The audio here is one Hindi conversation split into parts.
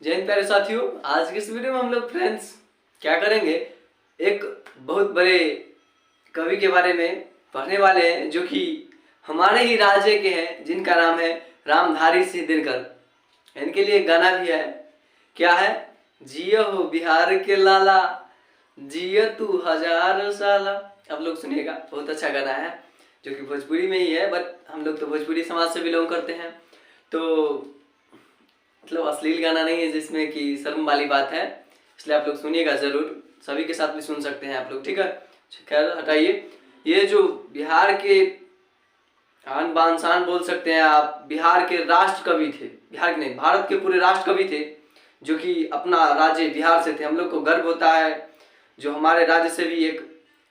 जय हिंद प्यारे साथियों। आज की इस वीडियो में हम लोग फ्रेंड्स क्या करेंगे, एक बहुत बड़े कवि के बारे में पढ़ने वाले हैं जो कि हमारे ही राज्य के हैं, जिनका नाम है रामधारी सिंह दिनकर। इनके लिए एक गाना भी है, क्या है? जियो हो बिहार के लाला, जियो तू हजार साला। अब लोग सुनिएगा, बहुत अच्छा गाना है जो कि भोजपुरी में ही है, बट हम लोग तो भोजपुरी समाज से बिलोंग करते हैं, तो मतलब अश्लील गाना नहीं है जिसमें कि शर्म वाली बात है, इसलिए आप लोग सुनिएगा जरूर। सभी के साथ भी सुन सकते हैं आप लोग, ठीक है। खैर हटाइए। ये जो बिहार के आन बान शान बोल सकते हैं आप, बिहार के राष्ट्र कवि थे, बिहार के नहीं भारत के पूरे राष्ट्र कवि थे, जो कि अपना राज्य बिहार से थे। हम लोग को गर्व होता है जो हमारे राज्य से भी एक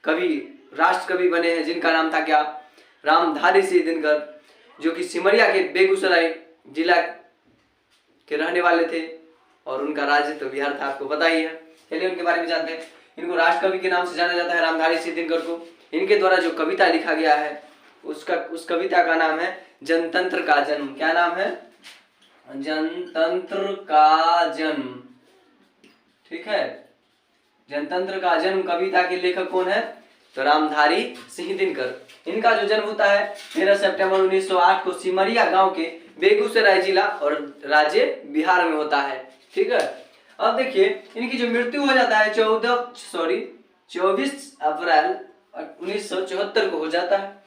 कवि राष्ट्र कवि बने हैं, जिनका नाम था क्या? रामधारी सिंह दिनकर, जो कि सिमरिया के बेगूसराय जिला के रहने वाले थे और उनका राज्य तो बिहार था, आपको पता ही है। चलिए उनके बारे में जानते हैं। इनको राष्ट्र कवि के नाम से जाना जाता है, रामधारी सिंह दिनकर को। इनके द्वारा जो कविता लिखा गया है उस कविता का नाम है जनतंत्र का जन्म। क्या नाम है? जनतंत्र का जन्म, ठीक है। जनतंत्र का जन्म कविता के लेखक कौन है? तो रामधारी सिंह दिनकर। इनका जो जन्म होता है 13 सितंबर 1908 को सिमरिया गांव के बेगूसराय जिला और राज्य बिहार में होता है, ठीक है। अब देखिए इनकी जो मृत्यु हो जाता है 24 अप्रैल 1974 को हो जाता है।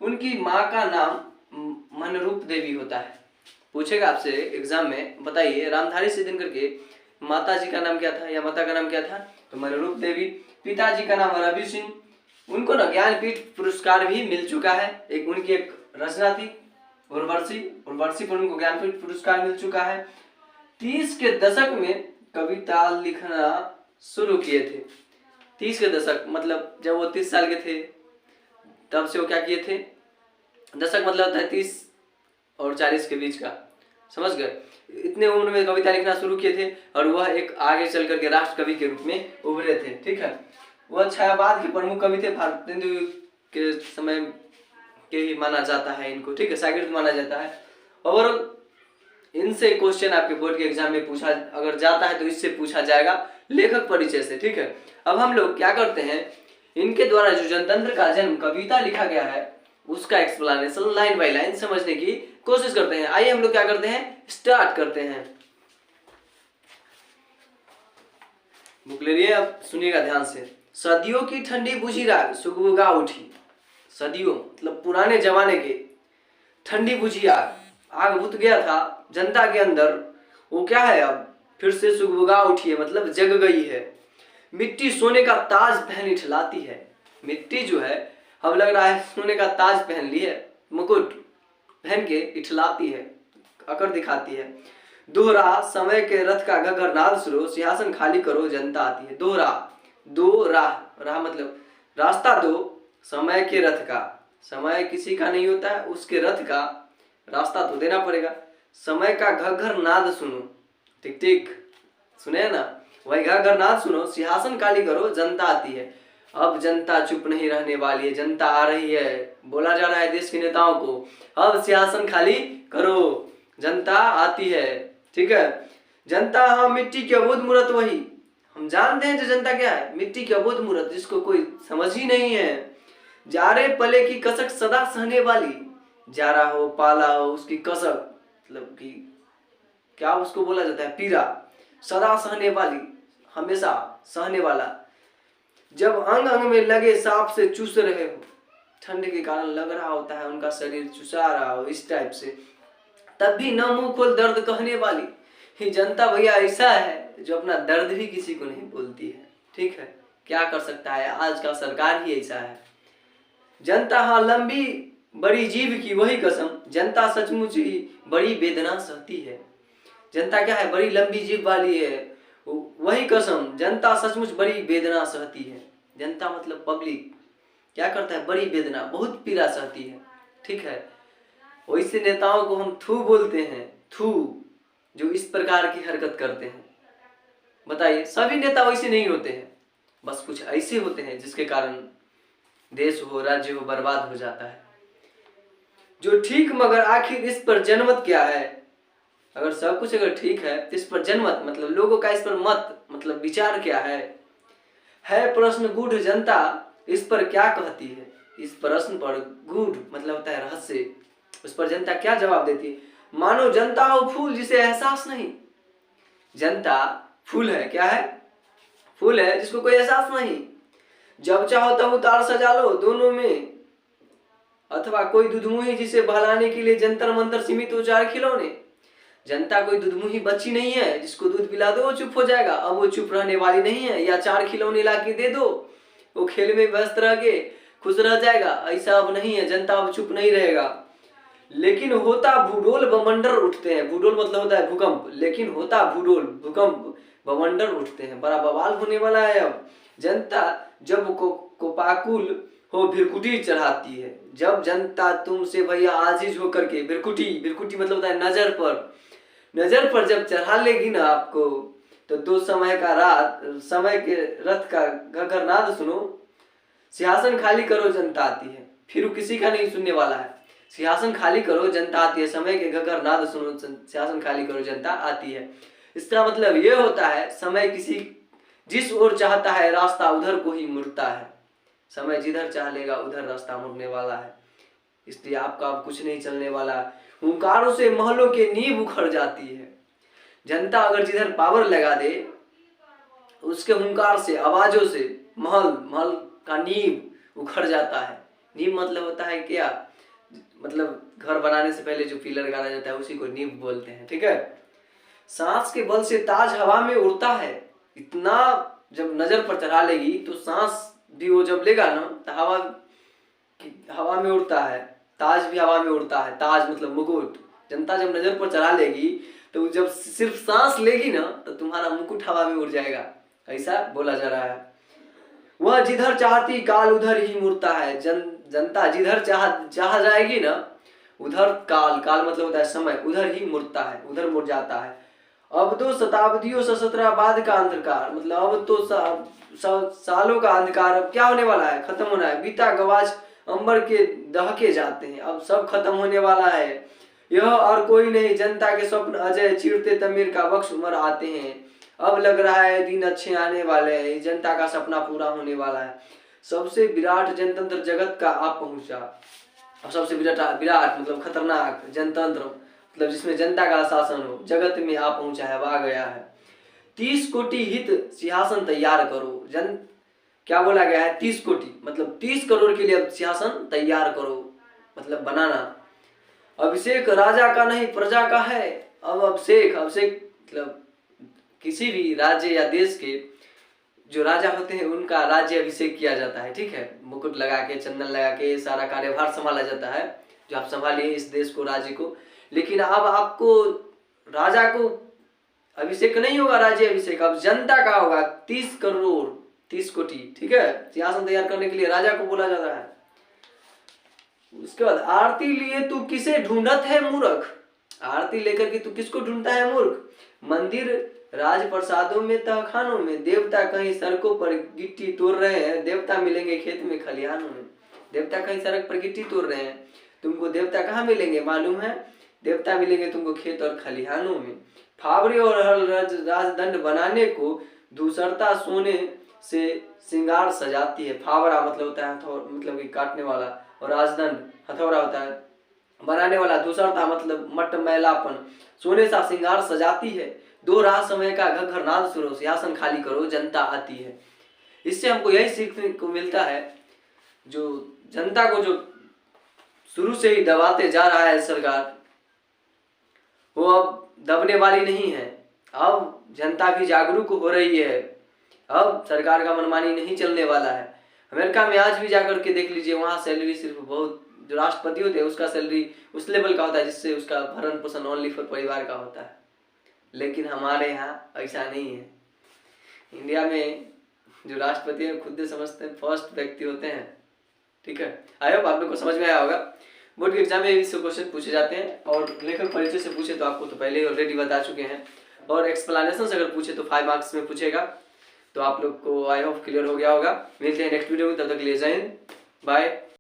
उनकी माँ का नाम मनरूप देवी होता है। पूछेगा आपसे एग्जाम में, बताइए रामधारी सिंह दिनकर के माता जी का नाम क्या था या माता का नाम क्या था? तो मनरूप देवी। पिताजी का नाम रवि सिंह। उनको ना ज्ञानपीठ पुरस्कार भी मिल चुका है। उनकी एक रचना थी उर्वशी पर उनको ज्ञानपीठ पुरस्कार मिल चुका है। 30 के दशक में कविता लिखना शुरू किए थे। 30 के दशक मतलब जब वो 30 साल के थे तब से वो क्या किए थे? दशक मतलब होता है 30 और 40 के बीच का, समझ गए। इतने उम्र में कविता लिखना शुरू किए थे और वह एक आगे चल करके राष्ट्र कवि के रूप में उभरे थे, ठीक है। वह छायावाद के प्रमुख कवि थे। भारतेंदु के समय के ही माना जाता है इनको, ठीक है, शागिर्द माना जाता है। और इनसे क्वेश्चन आपके बोर्ड के एग्जाम में पूछा अगर जाता है तो इससे पूछा जाएगा लेखक परिचय से, ठीक है। अब हम लोग क्या करते हैं, इनके द्वारा जो जनतंत्र का जन्म कविता लिखा गया है उसका एक्सप्लेनेशन लाइन बाय लाइन समझने की कोशिश करते हैं। आइए हम लोग क्या करते हैं, स्टार्ट करते हैं। बुक ले लिए, अब सुनिएगा ध्यान से। सदियों की ठंडी बुझी रात सुगबुगा उठी। सदियों मतलब पुराने जमाने के ठंडी बुझी आग बुझ गया था जनता के अंदर, वो क्या है अब फिर से सुगबुगा उठी है, मतलब जग गई है। मिट्टी सोने का ताज पहन इठलाती है। मिट्टी जो है अब लग रहा है सोने का ताज पहन ली है, मुकुट पहन के इठलाती है, अकड़ दिखाती है। दोहरा समय के रथ का घघरनाद सुनो, सिंहासन खाली करो जनता आती है। दोहरा दो राह मतलब रास्ता दो समय के रथ का। समय किसी का नहीं होता है, उसके रथ का रास्ता तो देना पड़ेगा। समय का घघरनाद सुनो, ठीक ठीक सुने ना, वही घघरनाद सुनो, सिंहासन खाली करो जनता आती है। अब जनता चुप नहीं रहने वाली है, जनता आ रही है। बोला जा रहा है देश के नेताओं को, अब सिंहासन खाली करो जनता आती है, ठीक है। जनता हाँ मिट्टी की अबोध मूरत, वही हम जानते हैं जो जनता क्या है, मिट्टी की अबोध मूरत, जिसको कोई समझ ही नहीं है। जारे पले की कसक सदा सहने वाली, जारा हो पाला हो उसकी कसक मतलब कि क्या उसको बोला जाता है, पीड़ा, सदा सहने वाली, हमेशा सहने वाला। जब अंग अंग में लगे सांप से चूस रहे हो, ठंड के कारण लग रहा होता है उनका शरीर चुसा रहा हो इस टाइप से, तब भी न मुंह खोल दर्द कहने वाली। ही जनता भैया ऐसा है जो अपना दर्द भी किसी को नहीं बोलती है, ठीक है। क्या कर सकता है, आज का सरकार ही ऐसा है। जनता हाँ लंबी बड़ी जीव की वही कसम, जनता सचमुच ही बड़ी वेदना सहती है। जनता क्या है, बड़ी लंबी जीव वाली है, वही कसम, जनता सचमुच बड़ी वेदना सहती है। जनता मतलब पब्लिक क्या करता है, बड़ी वेदना बहुत पीड़ा सहती है, ठीक है। वैसे नेताओं को हम थू बोलते हैं, थू, जो इस प्रकार की हरकत करते हैं। बताइए, सभी नेता वैसे नहीं होते हैं, बस कुछ ऐसे होते हैं जिसके कारण देश हो राज्य हो बर्बाद हो जाता है। जो ठीक मगर आखिर इस पर जनमत क्या है, अगर सब कुछ अगर ठीक है तो इस पर जनमत मतलब लोगों का इस पर मत मतलब विचार क्या है प्रश्न गूढ़ जनता इस पर क्या कहती है। इस प्रश्न पर गूढ़ मतलब होता है रहस्य, उस पर जनता क्या जवाब देती है। मानो जनता हो फूल जिसे एहसास नहीं। जनता फूल है, क्या है, फूल है जिसको कोई एहसास नहीं। जब चाहो तब उतार सजा लो दोनों में, अथवा कोई दुधमुही जिसे बहलाने के लिए जंतर मंतर सीमित उचार खिलौने। जनता कोई दुधमुही बच्ची नहीं है जिसको दूध पिला दो वो चुप हो जाएगा, अब वो चुप रहने वाली नहीं है। या चार खिलौने ला के दे दो वो खेल में व्यस्त रह के खुश रह जाएगा, ऐसा अब नहीं है, जनता अब चुप नहीं रहेगा। लेकिन होता भूडोल बवंडर उठते हैं, भूडोल मतलब होता है भूकंप, लेकिन होता भूडोल भूकंप बवंडर उठते हैं, बड़ा बवाल होने वाला है। अब जनता जब कोपाकुल हो भिरकुटी चढ़ाती है, जब जनता तुमसे भैया आजीज होकर के भिरकुटी, भिरकुटी मतलब होता है नजर पर जब चढ़ा लेगी ना आपको, तो दो समय के रथ का घघरनाद सुनो। सिंहासन खाली करो जनता आती है, फिर किसी का नहीं सुनने वाला है। सिंहासन खाली करो जनता आती है, समय के घघरनाद सुनो, सिंहासन खाली करो जनता आती है। इसका मतलब ये होता है समय किसी जिस ओर चाहता है रास्ता उधर को ही मुड़ता है। समय जिधर चाह लेगा उधर रास्ता मुड़ने वाला है, इसलिए आपका अब कुछ नहीं चलने वाला। हुंकारों से महलों के नींव उखड़ जाती है। जनता अगर जिधर पावर लगा दे उसके हुंकार से, आवाजों से महल का नींव उखड़ जाता है। नींव मतलब होता है क्या, मतलब घर बनाने से पहले जो पिलर गाड़ा जाता है उसी को नींव बोलते हैं, ठीक है। सांस के बल से ताज हवा में उड़ता है, इतना जब नजर पर चढ़ा लेगी तो सांस भी वो जब लेगा ना तो हवा में उड़ता है, ताज भी हवा में उड़ता है, ताज मतलब मुकुट। जनता जब नजर पर चढ़ा लेगी तो जब सिर्फ सांस लेगी ना तो तुम्हारा मुकुट हवा में उड़ जाएगा, ऐसा बोला जा रहा है। वह जिधर चाहती काल उधर ही मुड़ता है। जनता जिधर चाह जाएगी ना उधर काल मतलब होता है समय, उधर ही मुड़ता है, उधर मुड़ जाता है। अब तो शताब्दियों सहस्त्राब्द का अंधकार, मतलब अब तो सालों का अंधकार अब क्या होने वाला है, खत्म होना है। बीता गवाच अंबर के दहके जाते हैं, अब सब खत्म होने वाला है। यह और कोई नहीं जनता के स्वप्न अजय चीरते तमीर का बख्श उमर आते हैं। अब लग रहा है दिन अच्छे आने वाले हैं, जनता का सपना पूरा होने वाला है। सबसे विराट जनतंत्र जगत का आप पहुंचा। और सबसे विराट मतलब खतरनाक जनतंत्र मतलब जिसमें जनता का शासन हो, जगत में आ पहुंचा है, आ गया है। 30 कोटि हित सिंहासन तैयार करो। क्या बोला गया है, 30 कोटि मतलब 30 करोड़ के लिए अब सिंहासन तैयार करो, मतलब बनाना। अभिषेक राजा का नहीं प्रजा का है। अब अभिषेक मतलब किसी भी राज्य या देश के जो राजा होते हैं उनका राज्य अभिषेक किया जाता है, ठीक है। मुकुट लगा के, चंदन लगा के सारा कार्यभार संभाला जाता है, जो आप संभालिए इस देश को, राज्य को। लेकिन अब आपको राजा को अभिषेक नहीं होगा, राज्य अभिषेक अब जनता का होगा। 30 करोड़ 30 कोटि, ठीक है, सिंहासन तैयार करने के लिए राजा को बोला जाता है। उसके बाद आरती लिए तू किसे ढूंढत है मूर्ख। आरती लेकर के तू किसको ढूंढता है मूर्ख। मंदिर राजप्रसादों में तहखानों में, देवता कहीं सड़कों पर गिट्टी तोड़ रहे हैं, देवता मिलेंगे खेत में खलिहानों में। देवता कहीं सड़क पर गिट्टी तोड़ रहे हैं, तुमको देवता कहाँ मिलेंगे मालूम है, देवता मिलेंगे तुमको खेत और खलिहानों में। फावड़े और हल राजदंड बनाने को धूसरता सोने से श्रृंगार सजाती है। फावड़ा मतलब होता है मतलब कि काटने वाला, और राजदंड हथौड़ा होता है बनाने वाला। धूसरता मतलब मट मैलापन, सोने सा श्रृंगार सजाती है। दो राह समय का घघरनाद सुनो, सिंहासन खाली करो जनता आती है। इससे हमको यही सीखने को मिलता है, जो जनता को जो शुरू से ही दबाते जा रहा है सरकार, वो अब दबने वाली नहीं है। अब जनता भी जागरूक हो रही है, अब सरकार का मनमानी नहीं चलने वाला है। अमेरिका में आज भी जाकर के देख लीजिए, वहाँ सैलरी सिर्फ बहुत, जो राष्ट्रपति होते हैं उसका सैलरी उस लेवल का होता है जिससे उसका भरण पोषण ओनली फॉर परिवार का होता है। लेकिन हमारे यहाँ ऐसा नहीं है। इंडिया में जो राष्ट्रपति है खुद समझते हैं फर्स्ट व्यक्ति होते हैं, ठीक है। आई होप आप लोग को समझ में आया होगा। बोर्ड के एग्जाम में इससे क्वेश्चन पूछे जाते हैं, और लेखक परिचय से पूछे तो आपको तो पहले ही ऑलरेडी बता चुके हैं, और एक्सप्लेनेशन से अगर पूछे तो 5 मार्क्स में पूछेगा। तो आप लोग को आई होप क्लियर हो गया होगा। मिलते हैं नेक्स्ट वीडियो में, तब तक के लिए जय हिंद, बाय।